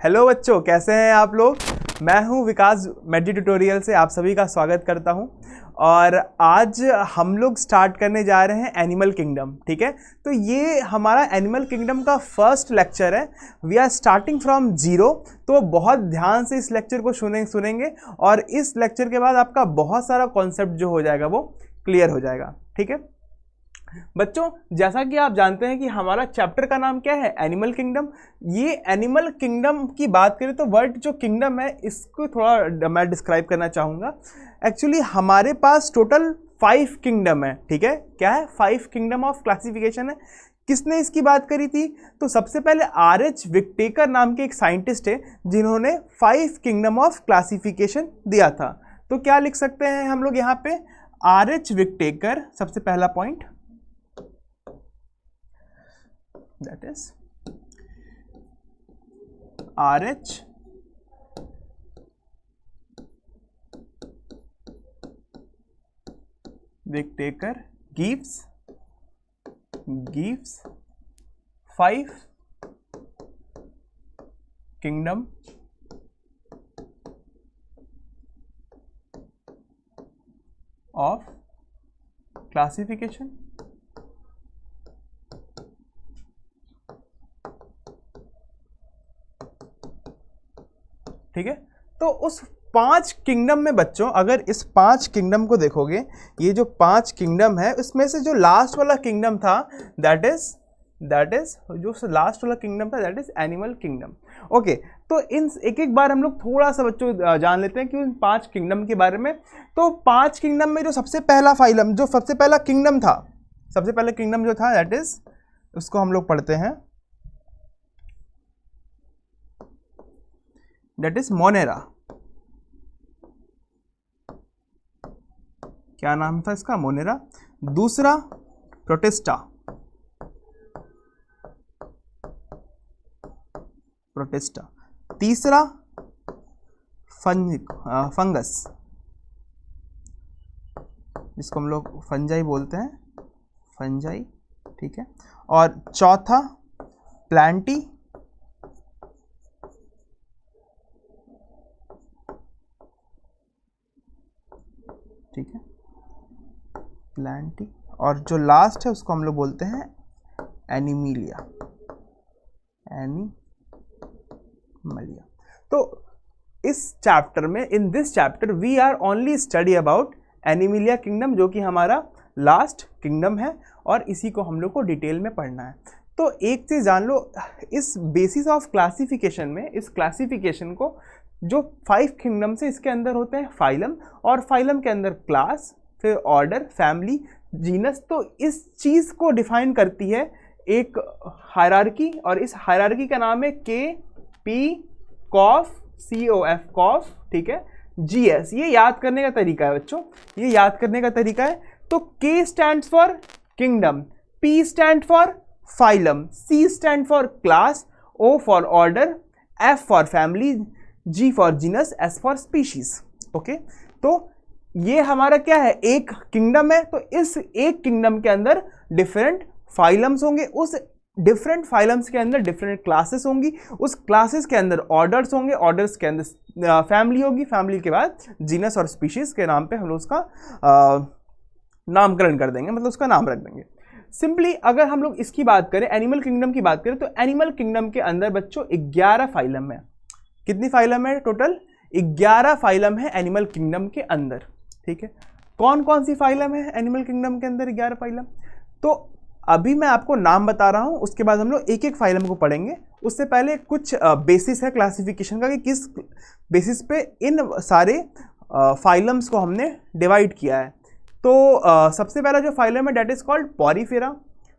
Hello बच्चों, कैसे हैं आप लोग। मैं हूं विकास मेडी ट्यूटोरियल से आप सभी का स्वागत करता हूं। और आज हम लोग स्टार्ट करने जा रहे हैं एनिमल किंगडम। ठीक है, तो ये हमारा एनिमल किंगडम का फर्स्ट लेक्चर है। We are starting from zero. तो बहुत ध्यान से इस लेक्चर को सुनेंगे और इस लेक्चर के बाद आपका बहुत सारा कॉन्सेप्ट जो हो जाएगा वो क्लियर हो जाएगा। ठीक है बच्चों, जैसा कि आप जानते हैं कि हमारा चैप्टर का नाम क्या है, एनिमल किंगडम। ये एनिमल किंगडम की बात करें तो वर्ड जो किंगडम है इसको थोड़ा मैं डिस्क्राइब करना चाहूँगा। एक्चुअली हमारे पास टोटल 5 किंगडम है। ठीक है, क्या है, 5 किंगडम ऑफ क्लासिफिकेशन है। किसने इसकी बात करी थी? तो सबसे पहले RH विक्टेकर नाम के एक साइंटिस्ट है जिन्होंने 5 किंगडम ऑफ क्लासिफिकेशन दिया था। तो क्या लिख सकते हैं हम लोग यहाँ पे, RH विक्टेकर सबसे पहला point, that is RH Whittaker gives 5 kingdom of classification। ठीक है, तो उस 5 किंगडम में बच्चों, अगर इस 5 किंगडम को देखोगे, ये जो 5 किंगडम है उसमें से जो लास्ट वाला किंगडम था दैट इज जो लास्ट वाला किंगडम था that is animal kingdom. Okay, तो इन एक बार हम लोग थोड़ा सा बच्चों जान लेते हैं कि उन 5 किंगडम के बारे में। तो 5 किंगडम में जो सबसे पहला फाइलम, जो सबसे पहला किंगडम था, सबसे पहला किंगडम जो था दैट इज, उसको हम लोग पढ़ते हैं, दैट इज मोनेरा। क्या नाम था इसका, मोनेरा। दूसरा प्रोटिस्टा, तीसरा फंगस, जिसको हम लोग फंजाई बोलते हैं, फंजाई। ठीक है, और चौथा प्लांटी, ठीक है, प्लांटी। और जो लास्ट है उसको हम लोग बोलते हैं एनिमिलिया, एनिमलिया। तो इस चैप्टर में, in this chapter we are only study about animalia kingdom, जो कि हमारा लास्ट किंगडम है और इसी को हम लोग को डिटेल में पढ़ना है। तो एक चीज़ जान लो, इस बेसिस ऑफ क्लासिफिकेशन में, इस क्लासिफिकेशन को जो 5 किंगडम से, इसके अंदर होते हैं फाइलम, और फाइलम के अंदर क्लास, फिर ऑर्डर, फैमिली, जीनस। तो इस चीज़ को डिफाइन करती है एक हायरार्की, और इस हायरार्की का नाम है COF, ठीक है, GS। ये याद करने का तरीका है बच्चों, ये याद करने का तरीका है। तो K stands for kingdom, P stand for phylum, C stand for class, O for order, F for family, G for genus, S for species. Okay, तो ये हमारा क्या है, एक किंगडम है। तो इस एक किंगडम के अंदर डिफरेंट फाइलम्स होंगे, उस डिफरेंट फाइलम्स के अंदर डिफरेंट क्लासेस होंगी, उस क्लासेस के अंदर ऑर्डर्स होंगे, ऑर्डर्स के अंदर फैमिली होगी, फैमिली के बाद जीनस और स्पीशीज के नाम पे हम लोग उसका नामकरण कर देंगे, मतलब उसका नाम रख देंगे। सिंपली अगर हम लोग इसकी बात करें, एनिमल किंगडम की बात करें, तो एनिमल किंगडम के अंदर बच्चों 11 फाइलम है। कितनी फाइलम है? टोटल 11 फाइलम है एनिमल किंगडम के अंदर। ठीक है, कौन कौन सी फाइलम है एनिमल किंगडम के अंदर? 11 फाइलम। तो अभी मैं आपको नाम बता रहा हूं, उसके बाद हम लोग एक एक फाइलम को पढ़ेंगे। उससे पहले कुछ बेसिस है क्लासिफिकेशन का कि किस बेसिस पे इन सारे फाइलम्स को हमने डिवाइड किया है। तो सबसे पहला जो फाइलम है that is called porifera.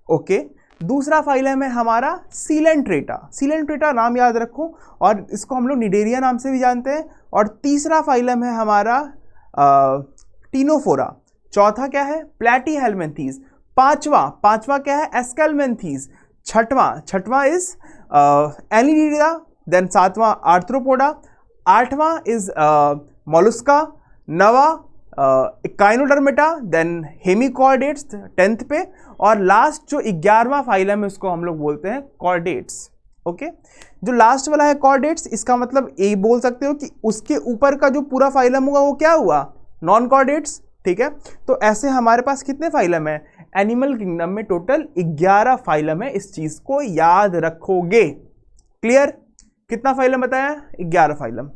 Okay, दूसरा फाइलम है हमारा सीलेंट्रेटा। सीलेंट्रेटा नाम याद रखो, और इसको हम लोग निडेरिया नाम से भी जानते हैं। और तीसरा फाइलम है हमारा टीनोफोरा। चौथा क्या है? प्लेटीहेल्मिन्थीज। पांचवा क्या है? एस्केल्मिन्थीज। छठवां इज एनिलिडा। देन 7वां आर्थ्रोपोडा। 8वां इज मोलुस्का। 9वां काइनोडर्मेटा, देन हेमिकॉर्डेट्स 10th पे। और लास्ट जो 11वां फाइलम है उसको हम लोग बोलते हैं कॉर्डेट्स। ओके। जो लास्ट वाला है कॉर्डेट्स, इसका मतलब ये बोल सकते हो कि उसके ऊपर का जो पूरा फाइलम होगा वो क्या हुआ, नॉन कॉर्डेट्स, ठीक है। तो ऐसे हमारे पास कितने फाइलम है एनिमल किंगडम में, टोटल 11 फाइलम है, इस चीज को याद रखोगे। क्लियर, कितना फाइलम बताया, 11 फाइलम।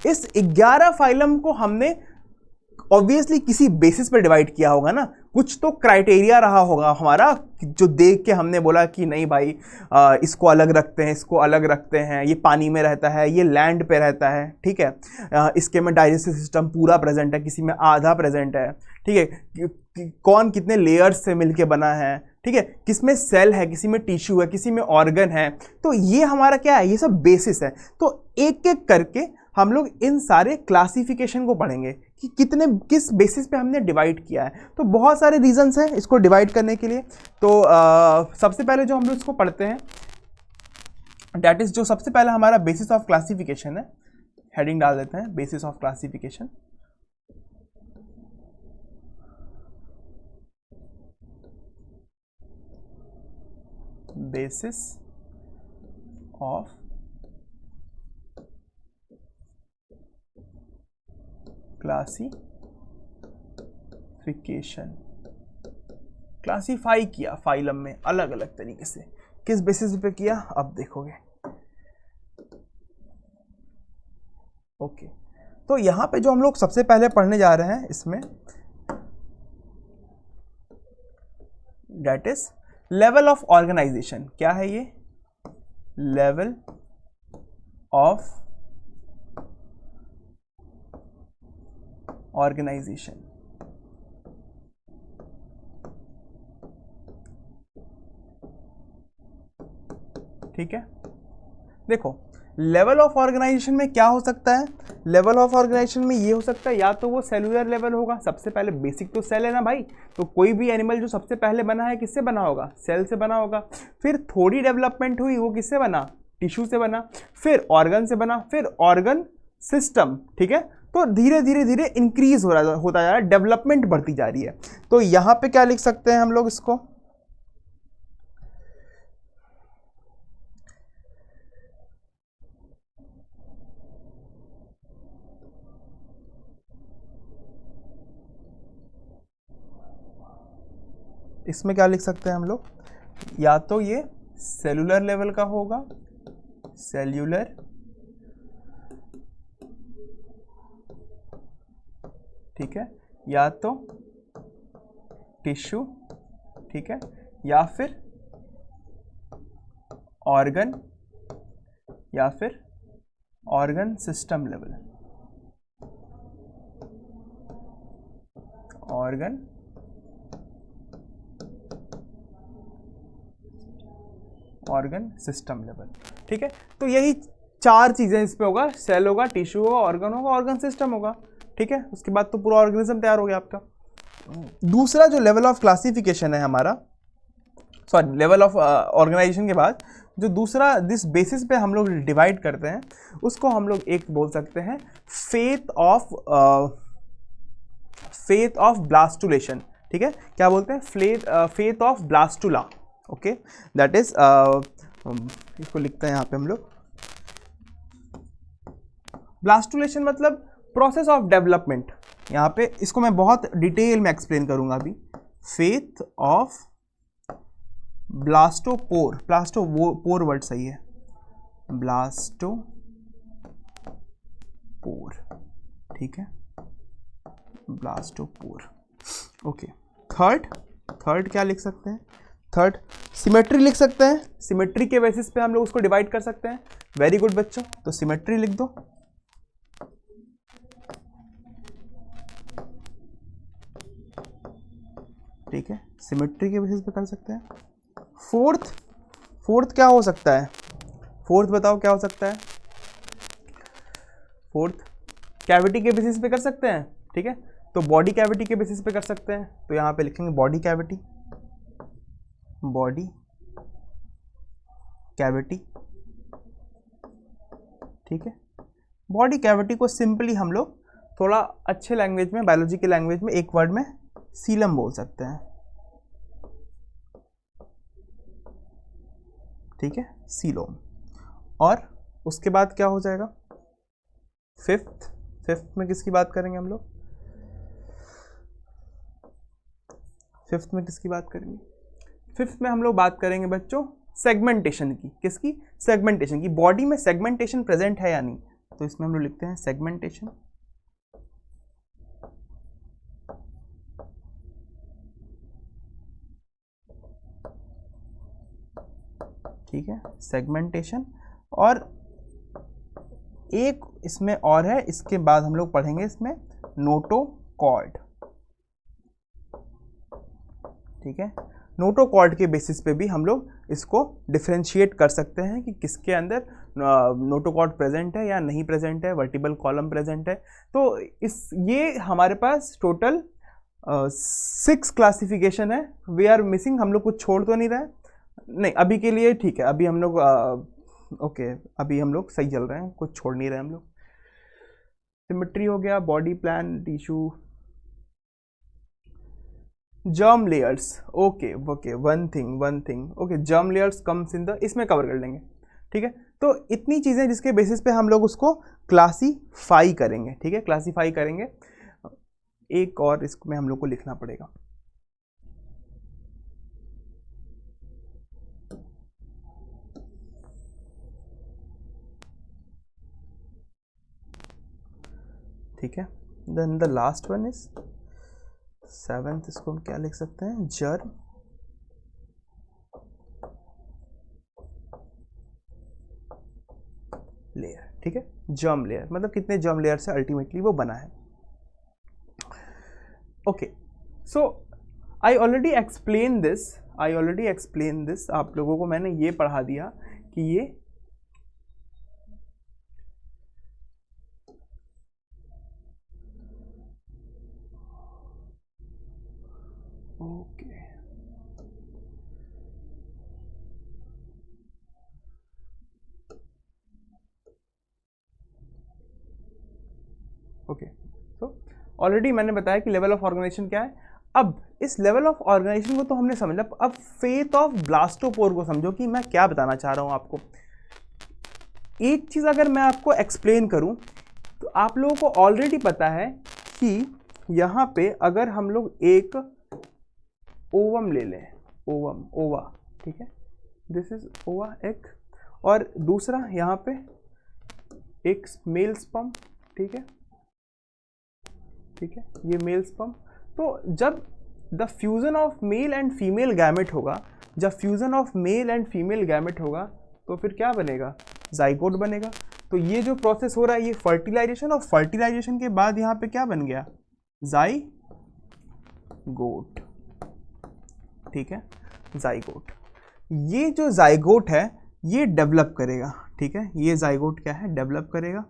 इस 11 फाइलम को हमने ऑब्वियसली किसी बेसिस पर डिवाइड किया होगा ना, कुछ तो क्राइटेरिया रहा होगा हमारा जो देख के हमने बोला कि नहीं भाई इसको अलग रखते हैं, इसको अलग रखते हैं, ये पानी में रहता है, ये लैंड पे रहता है, ठीक है, इसके में डाइजेस्टिव सिस्टम पूरा प्रेजेंट है, किसी में आधा प्रेजेंट है, ठीक है, कौन कितने लेयर्स से मिलके बना है, ठीक है, किसमें सेल है, किसी में टिश्यू है, किसी में ऑर्गन है। तो ये हमारा क्या है, ये सब बेसिस है। तो एक एक करके हम लोग इन सारे क्लासिफिकेशन को पढ़ेंगे कि कितने किस बेसिस पे हमने डिवाइड किया है। तो बहुत सारे रीजंस हैं इसको डिवाइड करने के लिए। तो सबसे पहले जो हम लोग इसको पढ़ते हैं, दैट इज जो सबसे पहला हमारा बेसिस ऑफ क्लासिफिकेशन है, हेडिंग डाल देते हैं basis of classification. Basis of classification, classify किया फाइलम में अलग अलग तरीके से, किस बेसिस पे किया अब देखोगे। ओके, तो यहां पे जो हम लोग सबसे पहले पढ़ने जा रहे हैं इसमें, that is level of organisation. क्या है ये, लेवल ऑफ ऑर्गेनाइजेशन। ठीक है, देखो लेवल ऑफ ऑर्गेनाइजेशन में क्या हो सकता है, लेवल ऑफ ऑर्गेनाइजेशन में ये हो सकता है या तो वो सेलुलर लेवल होगा, सबसे पहले बेसिक तो सेल है ना भाई, तो कोई भी एनिमल जो सबसे पहले बना है किससे बना होगा, सेल से बना होगा। फिर थोड़ी डेवलपमेंट हुई, वो किससे बना, टिश्यू से बना, फिर ऑर्गन से बना, फिर ऑर्गन सिस्टम, ठीक है। तो धीरे धीरे धीरे इंक्रीज होता जा रहा है, डेवलपमेंट बढ़ती जा रही है। तो यहां पे क्या लिख सकते हैं हम लोग इसको, इसमें क्या लिख सकते हैं हम लोग, या तो ये सेलुलर लेवल का होगा, सेल्यूलर, ठीक है, या तो टिश्यू, ठीक है, या फिर ऑर्गन, या फिर organ system level, organ organ system level, ठीक है। तो यही 4 चीजें इस पे होगा, सेल होगा, टिश्यू होगा, ऑर्गन होगा, ऑर्गन सिस्टम होगा, ठीक है। उसके बाद तो पूरा ऑर्गेनिज्म तैयार हो गया आपका। दूसरा जो लेवल ऑफ क्लासिफिकेशन है हमारा, सॉरी लेवल ऑफ ऑर्गेनाइजेशन के बाद जो दूसरा जिस बेसिस पे हम लोग डिवाइड करते हैं, उसको हम लोग एक बोल सकते हैं फेथ ऑफ ब्लास्टुलेशन, ठीक है। क्या बोलते हैं, faith of blastula, okay, that is इसको लिखते हैं यहाँ पे हम लोग, ब्लास्टुलेशन मतलब प्रोसेस ऑफ डेवलपमेंट। यहाँ पे इसको मैं बहुत डिटेल में एक्सप्लेन करूंगा अभी। Faith of blastopore, blastopore word सही है, ब्लास्टोपोर, ठीक है, ब्लास्टोपोर, ओके। थर्ड क्या लिख सकते हैं, थर्ड सिमेट्री लिख सकते हैं, सिमेट्री के बेसिस पे हम लोग उसको डिवाइड कर सकते हैं। वेरी गुड बच्चों, तो सिमेट्री लिख दो, ठीक है, सिमेट्री के बेसिस पे कर सकते हैं। फोर्थ क्या हो सकता है, फोर्थ बताओ क्या हो सकता है, फोर्थ कैविटी के बेसिस पे कर सकते हैं, ठीक है, तो बॉडी कैविटी के बेसिस पे कर सकते हैं। तो यहाँ पे लिखेंगे बॉडी कैविटी, ठीक है। बॉडी कैविटी को सिंपली हम लोग थोड़ा अच्छे लैंग्वेज में, बायोलॉजी की लैंग्वेज में एक वर्ड में सीलम बोल सकते हैं, ठीक है, सीलोम। और उसके बाद क्या हो जाएगा, फिफ्थ में किसकी बात करेंगे हम लोग, फिफ्थ में किसकी बात करेंगे, फिफ्थ में हम लोग बात करेंगे बच्चों सेगमेंटेशन की। किसकी, सेगमेंटेशन की। बॉडी में सेगमेंटेशन प्रेजेंट है या नहीं, तो इसमें हम लोग लिखते हैं सेगमेंटेशन। ठीक है, सेगमेंटेशन। और एक इसमें और है, इसके बाद हम लोग पढ़ेंगे इसमें नोटोकॉर्ड। ठीक है, नोटोकॉर्ड के बेसिस पे भी हम लोग इसको डिफरेंशिएट कर सकते हैं कि किसके अंदर नोटोकॉर्ड प्रेजेंट है या नहीं प्रेजेंट है, वर्टिबल कॉलम प्रेजेंट है। तो ये हमारे पास टोटल 6 क्लासिफिकेशन है। वी आर मिसिंग, हम लोग कुछ छोड़ तो नहीं रहे, नहीं अभी के लिए ठीक है, अभी हम लोग ओके, अभी हम लोग सही चल रहे हैं, कुछ छोड़ नहीं रहे हम लोग। सिमेट्री हो गया, body plan, tissue, germ layers. Okay one thing okay, germ layers comes in the, इसमें कवर कर लेंगे। ठीक है, तो इतनी चीज़ें जिसके बेसिस पे हम लोग उसको क्लासीफाई करेंगे। ठीक है, क्लासीफाई करेंगे। एक और इसमें हम लोग को लिखना पड़ेगा, ठीक है। Then the last one is 7th, इसको हम क्या लिख सकते हैं, जर्म लेयर। ठीक है, जर्म लेयर मतलब कितने जर्म लेयर से अल्टीमेटली वो बना है। Okay, so I already explain this, आप लोगों को मैंने ये पढ़ा दिया कि ये ओके, सो ऑलरेडी मैंने बताया कि लेवल ऑफ ऑर्गेनाइजेशन क्या है। अब इस लेवल ऑफ ऑर्गेनाइजेशन को तो हमने समझा, अब फेथ ऑफ ब्लास्टोपोर को समझो कि मैं क्या बताना चाह रहा हूं आपको। एक चीज अगर मैं आपको एक्सप्लेन करूं तो आप लोगों को ऑलरेडी पता है कि यहां पे अगर हम लोग एक ओवम ले लें, ओवा, ठीक है, दिस इज ओवा एक, और दूसरा यहां पे एक मेल स्पर्म, ठीक है, ये मेल स्पर्म। तो जब the fusion of male and female gamete होगा, तो फिर क्या बनेगा, जाइगोट बनेगा। तो ये जो प्रोसेस हो रहा है ये फर्टिलाइजेशन, और फर्टिलाइजेशन के बाद यहाँ पे क्या बन गया, जाइगोट। ठीक है, जाइगोट। ये जो जाइगोट है ये डेवलप करेगा। ठीक है, ये जाइगोट क्या है, डेवलप करेगा,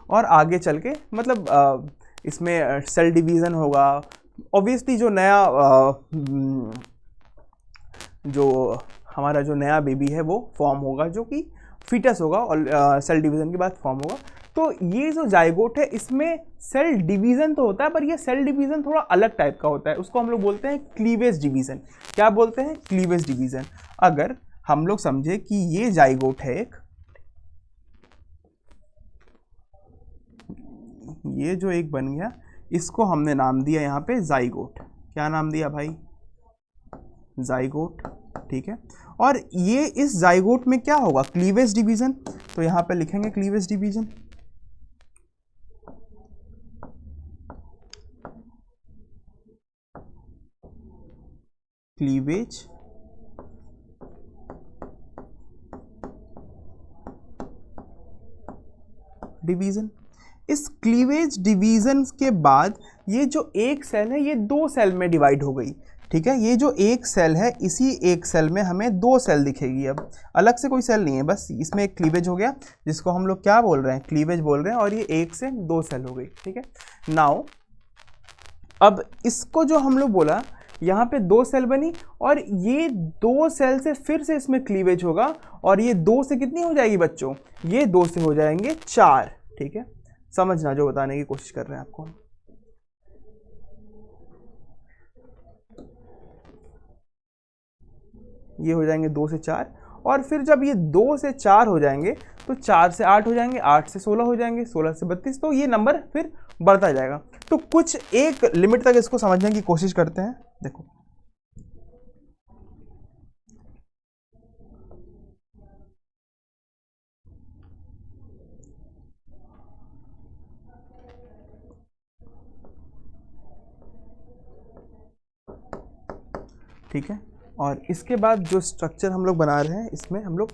और आगे चल के मतलब इसमें सेल डिवीज़न होगा। ऑब्वियसली जो हमारा जो नया बेबी है वो फॉर्म होगा, जो कि फीटस होगा, और सेल डिवीज़न के बाद फॉर्म होगा। तो ये जो जाइगोट है इसमें सेल डिवीज़न तो होता है, पर ये सेल डिवीज़न थोड़ा अलग टाइप का होता है, उसको हम लोग बोलते हैं क्लीवेज डिवीज़न। क्या बोलते हैं, क्लीवेज डिवीज़न। अगर हम लोग समझे कि ये जाइगोट है एक, ये जो एक बन गया, इसको हमने नाम दिया यहाँ पे जाइगोट। क्या नाम दिया भाई, जाइगोट। ठीक है, और ये इस जाइगोट में क्या होगा, क्लीवेज डिवीजन। तो यहाँ पे लिखेंगे क्लीवेज डिवीजन। Cleavage division. इस क्लीवेज डिवीजन के बाद ये जो एक सेल है ये 2 सेल में डिवाइड हो गई। ठीक है, ये जो एक सेल है, इसी एक सेल में हमें 2 सेल दिखेगी। अब अलग से कोई सेल नहीं है, बस इसमें एक क्लीवेज हो गया, जिसको हम लोग क्या बोल रहे हैं, क्लीवेज बोल रहे हैं, और ये 1 से 2 सेल हो गई। ठीक है, नाउ अब इसको जो हम लोग बोला, यहाँ पे 2 सेल बनी, और ये 2 सेल से फिर से इसमें क्लीवेज होगा, और ये 2 से कितनी हो जाएगी बच्चों, ये 2 से हो जाएंगे 4। ठीक है, समझना जो बताने की कोशिश कर रहे हैं आपको। ये हो जाएंगे 2 से 4, और फिर जब ये 2 से 4 हो जाएंगे तो 4 से 8 हो जाएंगे, 8 से 16 हो जाएंगे, 16 से 32, तो ये नंबर फिर बढ़ता जाएगा। तो कुछ एक लिमिट तक इसको समझने की कोशिश करते हैं। देखो ठीक है, और इसके बाद जो स्ट्रक्चर हम लोग बना रहे हैं इसमें हम लोग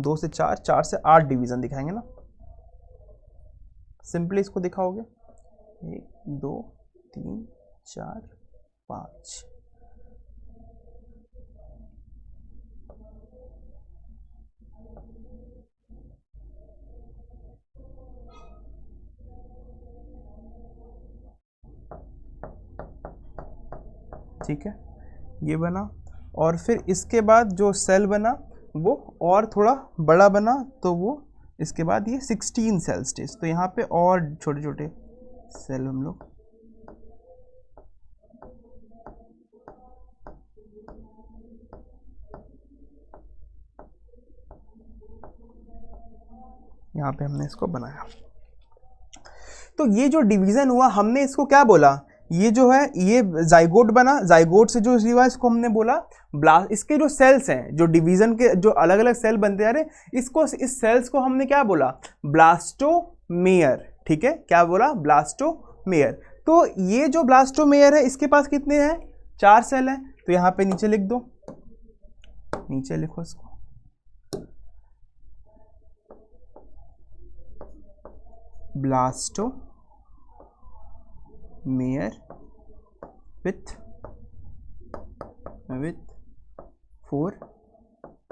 2 से 4, 4 से 8 डिवीज़न दिखाएंगे ना। सिंपली इसको दिखाओगे 1 2 3 4 5। ठीक है, ये बना, और फिर इसके बाद जो सेल बना वो और थोड़ा बड़ा बना, तो वो इसके बाद ये 16 सेल स्टेज, तो यहाँ पे और छोटे छोटे सेल हम लोग यहाँ पे हमने इसको बनाया। तो ये जो डिवीज़न हुआ हमने इसको क्या बोला, ये जो है ये जाइगोट बना, जाइगोट से जो रिवा इसको हमने बोला ब्लास्ट। इसके जो सेल्स हैं, जो डिवीज़न के जो अलग अलग सेल बनते जा रहे, इसको इस सेल्स को हमने क्या बोला, ब्लास्टोमेयर। ठीक है, क्या बोला, ब्लास्टोमेयर। तो ये जो ब्लास्टोमेयर है इसके पास कितने हैं, 4 सेल हैं, तो यहाँ पे नीचे लिख दो, नीचे लिखो इसको, ब्लास्टोमेयर with 4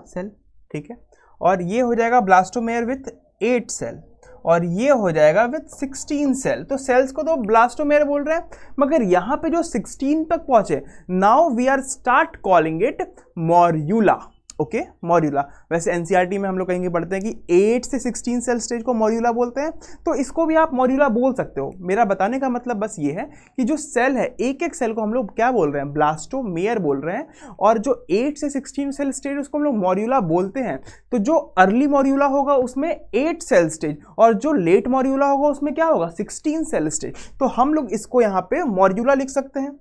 सेल। ठीक है, और ये हो जाएगा ब्लास्टोमेयर विथ 8 सेल, और ये हो जाएगा विथ 16 सेल। तो सेल्स को तो ब्लास्टोमेयर बोल रहे हैं, मगर यहाँ पे जो 16 तक पहुंचे, now we are start calling it morula. Okay, morula. वैसे एनसीईआरटी में हम लोग कहेंगे पढ़ते हैं कि 8 से 16 सेल स्टेज को मॉर्यूला बोलते हैं, तो इसको भी आप मॉर्यूला बोल सकते हो। मेरा बताने का मतलब बस ये है कि जो सेल है, एक एक सेल को हम लोग क्या बोल रहे हैं, ब्लास्टोमेयर बोल रहे हैं, और जो 8 से 16 सेल स्टेज उसको हम लोग मॉर्यूला बोलते हैं। तो जो अर्ली मॉर्यूला होगा उसमें 8 सेल स्टेज, और जो लेट मॉर्यूला होगा उसमें क्या होगा, 16 सेल स्टेज। तो हम लोग इसको यहाँ पे मॉर्यूला लिख सकते हैं।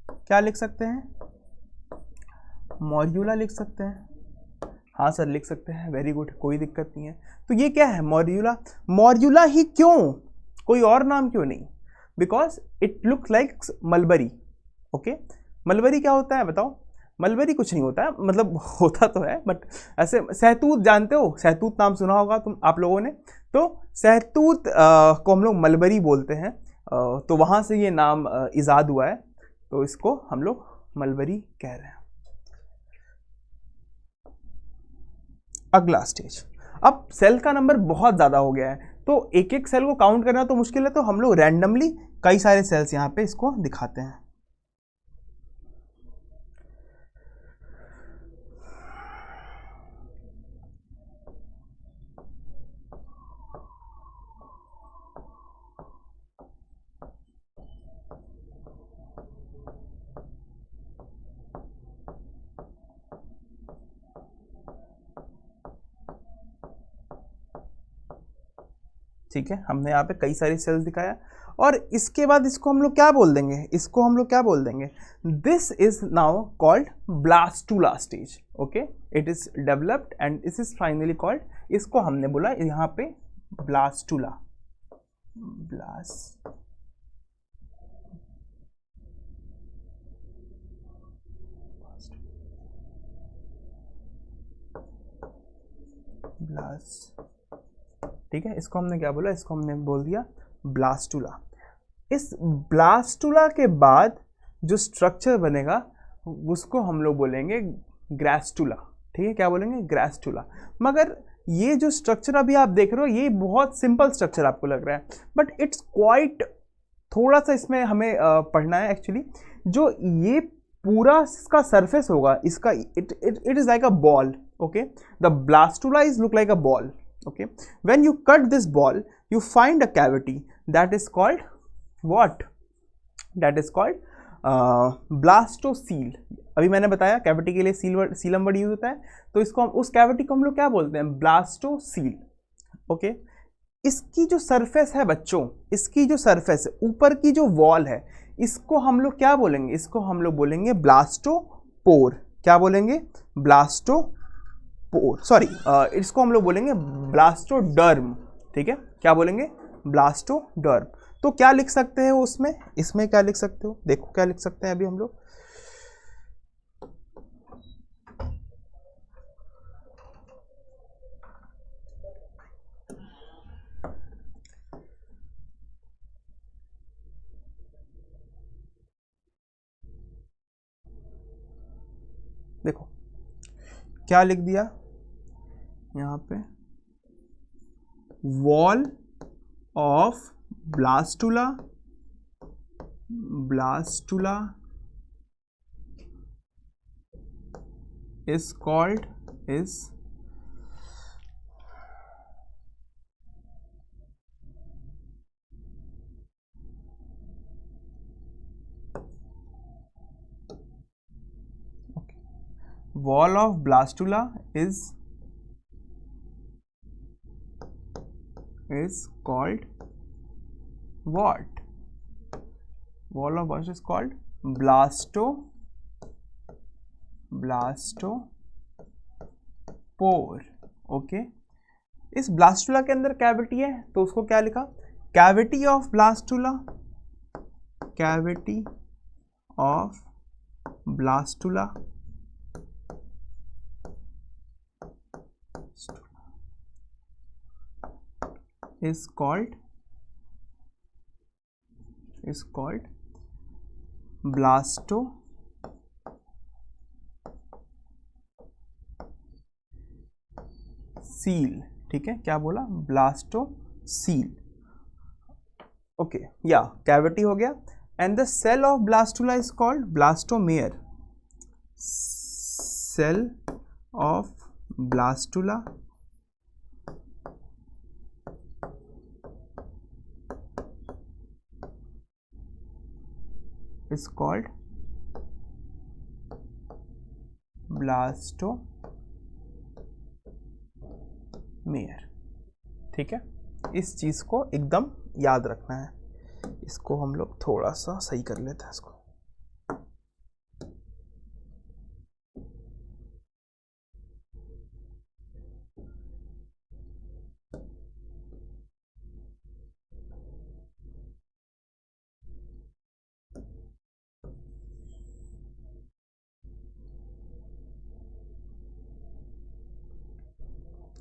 क्या लिख सकते हैं, मॉर्यूला लिख सकते हैं। हाँ सर लिख सकते हैं, वेरी गुड, कोई दिक्कत नहीं है। तो ये क्या है, मॉर्यूला। मॉर्यूला ही क्यों, कोई और नाम क्यों नहीं, because it looks like mulberry. Okay, mulberry क्या होता है बताओ, मलबरी कुछ नहीं होता है, मतलब होता तो है बट ऐसे। सहतूत जानते हो, सहतूत नाम सुना होगा तुम आप लोगों ने, तो सहतूत को हम लोग मलबरी बोलते हैं, तो वहाँ से ये नाम ईजाद हुआ है, तो इसको हम लोग मलबरी कह रहे हैं। अगला स्टेज, अब सेल का नंबर बहुत ज़्यादा हो गया है, तो एक एक सेल को काउंट करना तो मुश्किल है, तो हम लोग रैंडमली कई सारे सेल्स यहाँ पे इसको दिखाते हैं। ठीक है, हमने यहाँ पे कई सारी सेल्स दिखाया, और इसके बाद इसको हम लोग क्या बोल देंगे, इसको हम लोग क्या बोल देंगे, this is now called blastula stage. Okay, it is developed and this is finally called, इसको हमने बोला यहाँ पे ब्लास्टूला, ठीक है, इसको हमने क्या बोला, इसको हमने बोल दिया ब्लास्टूला। इस ब्लास्टूला के बाद जो स्ट्रक्चर बनेगा उसको हम लोग बोलेंगे ग्रास्टूला। ठीक है, क्या बोलेंगे, ग्रास्टूला। मगर ये जो स्ट्रक्चर अभी आप देख रहे हो ये बहुत सिंपल स्ट्रक्चर आपको लग रहा है, बट इट्स क्वाइट, थोड़ा सा इसमें हमें पढ़ना है एक्चुअली। जो ये पूरा इसका सरफेस होगा, इसका it is like a ball. Okay, the blastula is look like a ball. Okay, when you cut this ball you find a cavity that is called what, that is called blastocele, अभी मैंने बताया cavity के लिए Seelam word use होता है, तो इसको उस कैविटी को हम लोग क्या बोलते हैं, ब्लास्टोसील। ओके, इसकी जो सरफेस है बच्चों, इसकी जो सरफेस है, ऊपर की जो वॉल है, इसको हम लोग क्या बोलेंगे, इसको हम लोग बोलेंगे ब्लास्टोपोर। क्या बोलेंगे, ब्लास्टोपोर, सॉरी इसको हम लोग बोलेंगे ब्लास्टोडर्म। ठीक है, क्या बोलेंगे, ब्लास्टोडर्म। तो क्या लिख सकते हैं उसमें, इसमें क्या लिख सकते हो, देखो क्या लिख सकते हैं अभी हम लोग। देखो क्या लिख दिया यहाँ पे, wall of blastula is called is okay. Wall of blastula is called what? Wall of blastula is called blastopore. Okay, इस ब्लास्टुला के अंदर कैविटी है, तो उसको क्या लिखा, cavity of blastula, cavity of blastula is called blastocoel. ठीक है, क्या बोला, ब्लास्टोसील। ओके, या कैविटी हो गया। And the cell of blastula is called blastomere. Cell of blastula is called blastomere. ठीक है, इस चीज को एकदम याद रखना है। इसको हम लोग थोड़ा सा सही कर लेते हैं इसको।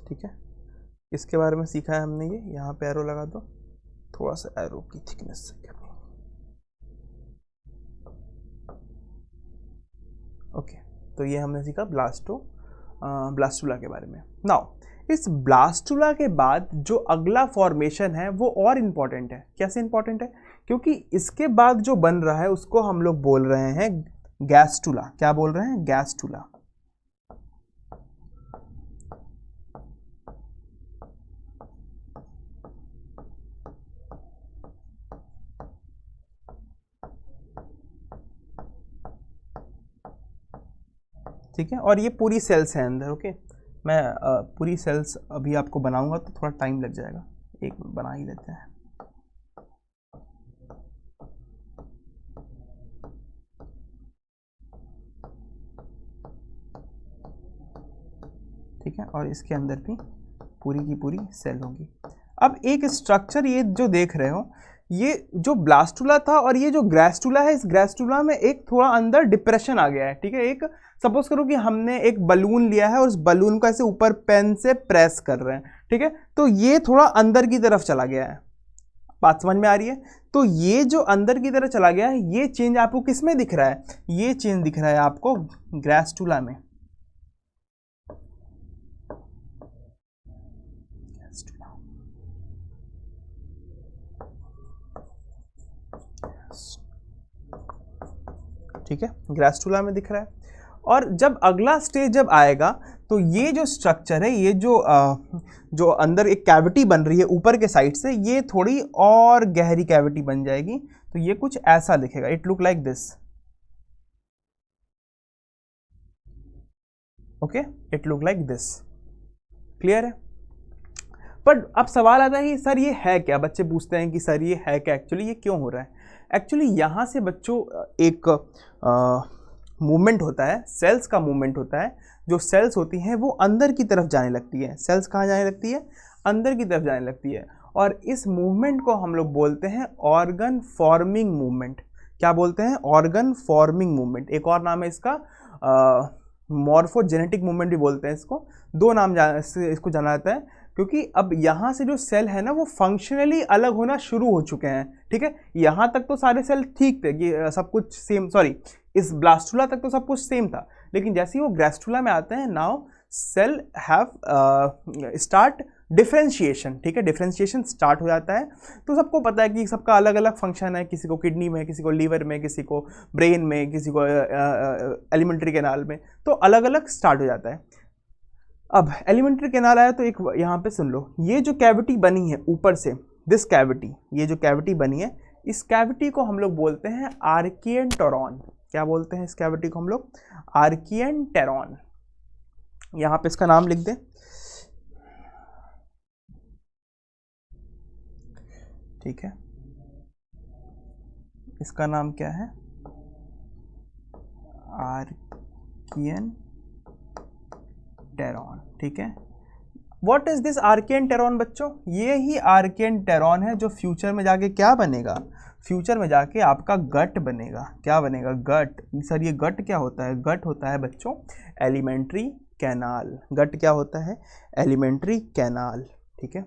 ठीक है, इसके बारे में सीखा है हमने, ये यहाँ पे एरो लगा दो, थोड़ा सा एरो की थिकनेस से करनी। ओके, तो ये हमने सीखा ब्लास्टुला के बारे में। नाउ इस ब्लास्टुला के बाद जो अगला फॉर्मेशन है वो और इम्पॉर्टेंट है। कैसे इम्पॉर्टेंट है, क्योंकि इसके बाद जो बन रहा है उसको हम लोग बोल रहे हैं गैस्टुला। क्या बोल रहे हैं, गैस्टुला। ठीक है, और ये पूरी सेल्स हैं अंदर। ओके, मैं पूरी सेल्स अभी आपको बनाऊंगा तो थोड़ा टाइम लग जाएगा, एक बना ही लेते हैं। ठीक है, और इसके अंदर भी पूरी की पूरी सेल होगी। अब एक स्ट्रक्चर ये जो देख रहे हो, ये जो ब्लास्टुला था और ये जो ग्रेस्टुला है, इस ग्रेस्टुला में एक थोड़ा अंदर डिप्रेशन आ गया है। ठीक है, एक सपोज करो कि हमने एक बलून लिया है और उस बलून को ऐसे ऊपर पेन से प्रेस कर रहे हैं। ठीक है, तो ये थोड़ा अंदर की तरफ चला गया है। बात समझ में आ रही है? तो ये जो अंदर की तरफ चला गया है, ये चेंज आपको किस में दिख रहा है, ये चेंज दिख रहा है आपको ग्रेस्टुला में। ठीक है, ग्रेस्टुला में दिख रहा है। और जब अगला स्टेज जब आएगा तो ये जो स्ट्रक्चर है, ये जो अंदर एक कैविटी बन रही है ऊपर के साइड से, ये थोड़ी और गहरी कैविटी बन जाएगी। तो ये कुछ ऐसा दिखेगा, it look like this. Okay, it look like this. Clear है? पर अब सवाल आता है कि सर ये है क्या, बच्चे पूछते हैं कि सर ये है क्या, एक्चुअली ये क्यों हो रहा है। एक्चुअली यहाँ से बच्चों एक मूवमेंट होता है, सेल्स का मूवमेंट होता है। जो सेल्स होती हैं वो अंदर की तरफ जाने लगती है। सेल्स कहाँ जाने लगती है? अंदर की तरफ जाने लगती है। और इस मूवमेंट को हम लोग बोलते हैं ऑर्गन फॉर्मिंग मूवमेंट। क्या बोलते हैं? Organ forming movement. एक और नाम है इसका मॉर्फोजेनेटिक मूवमेंट भी बोलते हैं इसको। दो नाम इसको जाना जाता है, क्योंकि अब यहाँ से जो सेल है ना वो फंक्शनली अलग होना शुरू हो चुके हैं। ठीक है, यहाँ तक तो सारे सेल ठीक थे कि सब कुछ सेम, सॉरी इस ब्लास्टुला तक तो सब कुछ सेम था, लेकिन जैसे ही वो ग्रेस्टुला में आते हैं now cell have start differentiation. ठीक है, डिफ्रेंशिएशन स्टार्ट हो जाता है। तो सबको पता है कि सबका अलग अलग फंक्शन है, किसी को किडनी में, किसी को लीवर में, किसी को ब्रेन में, किसी को एलिमेंट्री कैनाल में, तो अलग अलग स्टार्ट हो जाता है। अब एलिमेंट्री कैनाल आया तो एक यहाँ पे सुन लो, ये जो कैविटी बनी है ऊपर से, दिस कैविटी, ये जो कैविटी बनी है, इस कैविटी को हम लोग बोलते हैं आर्कियन-टेरॉन। क्या बोलते हैं इस कैविटी को हम लोग? आर्कियन-टेरॉन। यहाँ पे इसका नाम लिख दें। ठीक है, इसका नाम क्या है? आर्कियन-टेरॉन। ठीक है, व्हाट इज दिस आर्कियन-टेरॉन बच्चों? ये ही आर्कियन-टेरॉन है जो फ्यूचर में जाके क्या बनेगा? फ्यूचर में जाके आपका गट बनेगा। क्या बनेगा? गट। सर ये गट क्या होता है? गट होता है बच्चों एलिमेंट्री कैनाल। गट क्या होता है? Alimentary canal. ठीक है,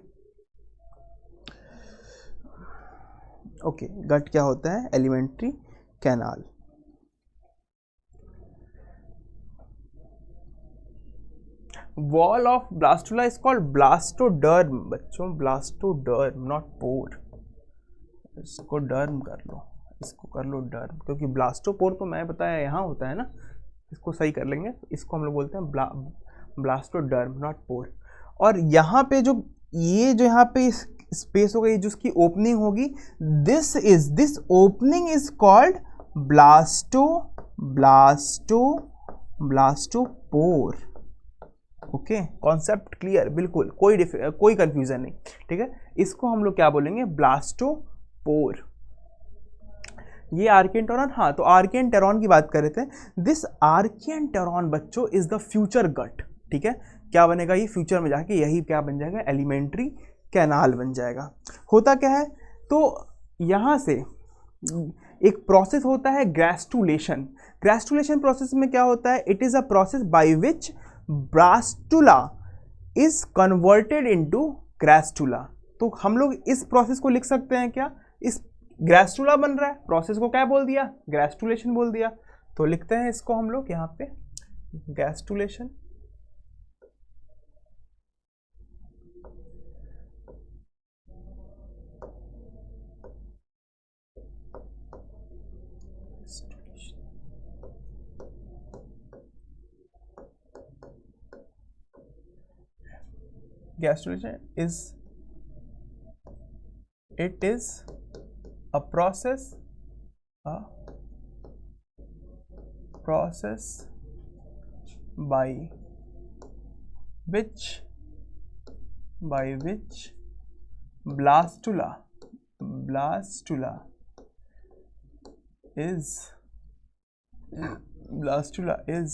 ओके, गट क्या होता है? Alimentary canal. Wall of blastula is called blastoderm बच्चों, ब्लास्टोडर्म, नॉट पोर। इसको डर्म कर लो, इसको कर लो डर्म, क्योंकि ब्लास्टोपोर तो मैं बताया यहाँ होता है ना, इसको सही कर लेंगे। इसको हम लोग बोलते हैं ब्लास्टोडर्म, नॉट पोर। और यहाँ पे जो ये जो यहाँ पे स्पेस होगा, ये जो उसकी ओपनिंग होगी, this opening is called blastopore. Okay, concept clear? बिल्कुल, कोई कंफ्यूजन नहीं। ठीक है, इसको हम लोग क्या बोलेंगे? ब्लास्टोपोर। ये आर्कियन-टेरॉन। हाँ, तो आर्कियन-टेरॉन की बात कर रहे थे। दिस आर्कियन-टेरॉन बच्चों इज द फ्यूचर गट। ठीक है, क्या बनेगा ये फ्यूचर में जाके? यही क्या बन जाएगा? एलिमेंट्री कैनाल बन जाएगा। होता क्या है, तो यहाँ से एक प्रोसेस होता है ग्रेस्टुलेशन। ग्रेस्टुलेशन प्रोसेस में क्या होता है? It is a process by which blastula is converted into gastrula. तो हम लोग इस प्रोसेस को लिख सकते हैं क्या? इस ग्रेस्टुला बन रहा है, प्रोसेस को क्या बोल दिया? ग्रेस्टुलेशन बोल दिया। तो लिखते हैं इसको हम लोग यहाँ पे ग्रेस्टुलेशन। Gastrulation is a process by which blastula is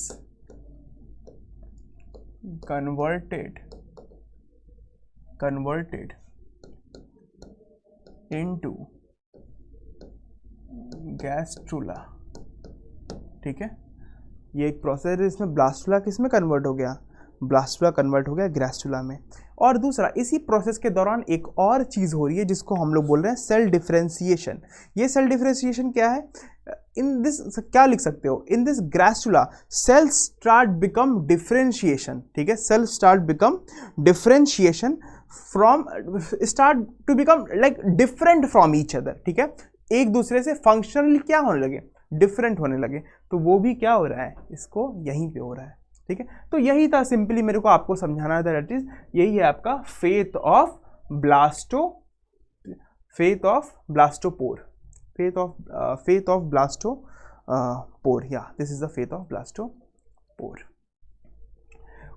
converted into gastrula। ठीक है, ये एक प्रोसेस है, इसमें ब्लास्टुला किसमें कन्वर्ट हो गया? ब्लास्टुला कन्वर्ट हो गया ग्रेस्टुला में। और दूसरा, इसी प्रोसेस के दौरान एक और चीज़ हो रही है जिसको हम लोग बोल रहे हैं सेल डिफरेंशिएशन। ये सेल डिफरेंशिएशन क्या है? इन दिस क्या लिख सकते हो? In this gastrula cell start become differentiation. ठीक है, cell start become differentiation from start to become like different from each other. ठीक है, एक दूसरे से फंक्शनली क्या होने लगे? डिफरेंट होने लगे। तो वो भी क्या हो रहा है? इसको यहीं पे हो रहा है। ठीक है, तो यही था, सिंपली मेरे को आपको समझाना था। दैट इज यही है आपका faith of blastopore. faith of blastopore। Yeah, this is the faith of blastopore।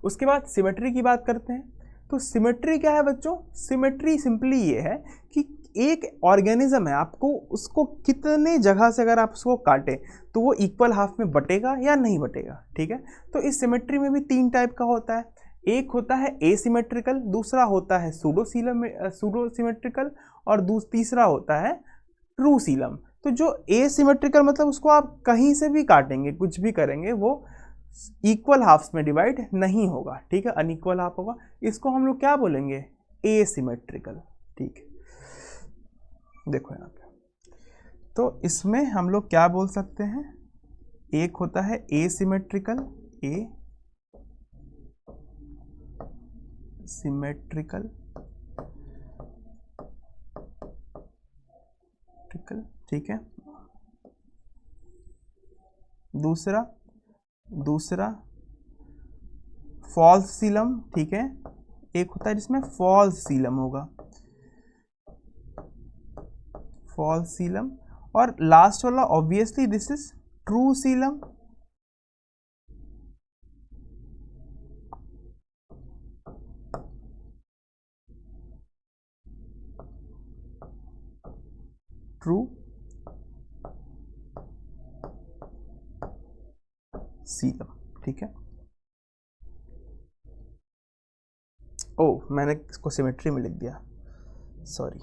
उसके बाद सिमेट्री की बात करते हैं। तो सिमेट्री क्या है बच्चों? सिमेट्री सिंपली ये है कि एक ऑर्गेनिज्म है, आपको उसको कितने जगह से अगर आप उसको काटें तो वो इक्वल हाफ में बटेगा या नहीं बटेगा, ठीक है। तो इस सिमेट्री में भी 3 टाइप का होता है। एक होता है एसिमेट्रिकल, दूसरा होता है सूडो सिमेट्रिकल, और तीसरा होता है ट्रू सीलम। तो जो एसिमेट्रिकल मतलब उसको आप कहीं से भी काटेंगे, कुछ भी करेंगे, वो इक्वल हाफ्स में डिवाइड नहीं होगा, ठीक है, अनइक्वल हाफ होगा। इसको हम लोग क्या बोलेंगे? एसिमेट्रिकल, ठीक है। देखो यहाँ पे, तो इसमें हम लोग क्या बोल सकते हैं? एक होता है एसिमेट्रिकल, सिमेट्रिकल, ठीक है। दूसरा फॉल्स सीलम, ठीक है। एक होता है जिसमें फॉल्स सीलम होगा, फॉल्स सीलम। और लास्ट वाला obviously this is true coelom. True coelom, ठीक है। ओह, मैंने इसको सिमेट्री में लिख दिया, सॉरी।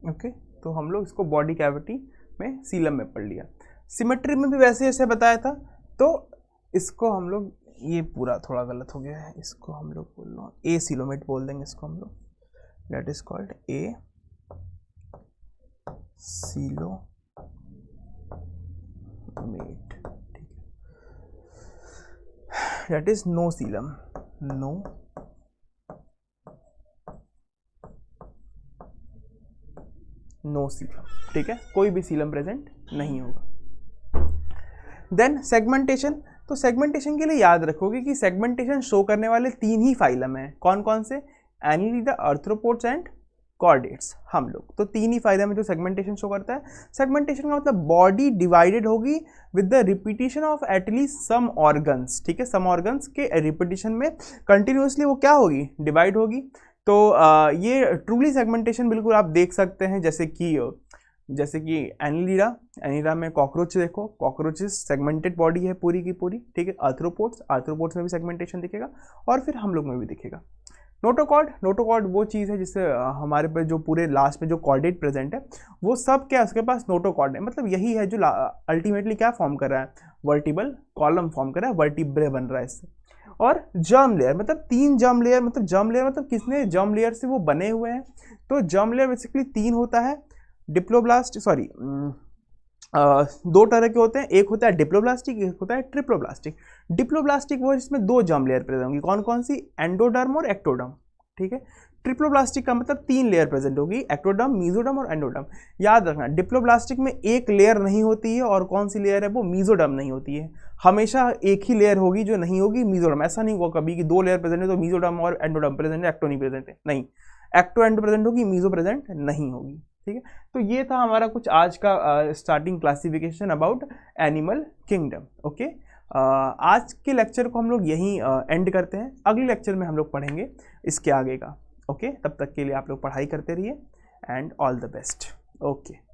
ओके, तो हम लोग इसको बॉडी कैविटी में सीलम में पढ़ लिया। सिमेट्री में भी वैसे जैसे बताया था, तो इसको हम लोग, ये पूरा थोड़ा गलत हो गया है, इसको हम लोग बोल लो ए सीलोमेट बोल देंगे इसको हम लोग, that is called a coelomate, ठीक है। That is no Seelam, no Seelam, ठीक है, कोई भी सीलम प्रेजेंट नहीं होगा। Then segmentation. तो सेगमेंटेशन के लिए याद रखोगे कि सेगमेंटेशन शो करने वाले 3 ही फाइलम हैं। कौन कौन से? एनिलिडा, आर्थ्रोपोड्स एंड कॉर्डेट्स, हम लोग। तो 3 ही फाइलम है जो सेगमेंटेशन शो करता है। सेगमेंटेशन का मतलब बॉडी डिवाइडेड होगी with the repetition of at least some organs, ठीक है। सम ऑर्गन्स के रिपीटिशन में कंटिन्यूसली वो क्या होगी? डिवाइड होगी। तो ये ट्रूली सेगमेंटेशन बिल्कुल आप देख सकते हैं, जैसे कि एनिलिडा में कॉकरोच देखो, कॉकरोचेस सेगमेंटेड बॉडी है पूरी की पूरी, ठीक है। आर्थ्रोपोड्स में भी सेगमेंटेशन दिखेगा, और फिर हम लोग में भी दिखेगा। नोटोकॉर्ड वो चीज़ है जिससे हमारे पे जो पूरे लास्ट में जो कॉर्डेट प्रेजेंट है वो सब क्या उसके पास नोटोकॉर्ड है। मतलब यही है जो अल्टीमेटली क्या फॉर्म कर रहा है? वर्टिबल कॉलम फॉर्म कर रहा है, वर्टिब्रे बन रहा है इससे। और जर्म लेयर, मतलब 3 जर्म लेयर, मतलब किसने जर्म लेयर से वो बने हुए हैं। तो जर्म लेयर बेसिकली 3 होता है। डिप्लोब्लास्ट, सॉरी, 2 तरह के होते हैं। एक होता है डिप्लोब्लास्टिक, एक होता है ट्रिप्लोब्लास्टिक। डिप्लोब्लास्टिक वो जिसमें 2 जर्म लेयर प्रेजेंट होंगी। कौन कौन सी? एंडोडर्म और एक्टोडर्म, ठीक है। ट्रिप्लोब्लास्टिक का मतलब 3 लेयर प्रेजेंट होगी, एक्टोडर्म, मीजोडर्म और एंडोडर्म। याद रखना, डिप्लोब्लास्टिक में एक लेयर नहीं होती है, और कौन सी लेयर है वो? मीजोडर्म नहीं होती है। हमेशा एक ही लेयर होगी जो नहीं होगी, मीजोडर्म। ऐसा नहीं होगा कभी कि 2 लेयर प्रेजेंट है तो मीजोडर्म और एंडोडर्म प्रेजेंट है, एक्टो नहीं प्रेजेंट है, नहीं। एक्टो एंडो प्रेजेंट होगी, मीजो प्रेजेंट नहीं होगी, ठीक है। तो ये था हमारा कुछ आज का starting classification about animal kingdom. Okay, आज के लेक्चर को हम लोग यहीं एंड करते हैं। अगले लेक्चर में हम लोग पढ़ेंगे इसके आगे का। ओके, तब तक के लिए आप लोग पढ़ाई करते रहिए, and all the best. Okay.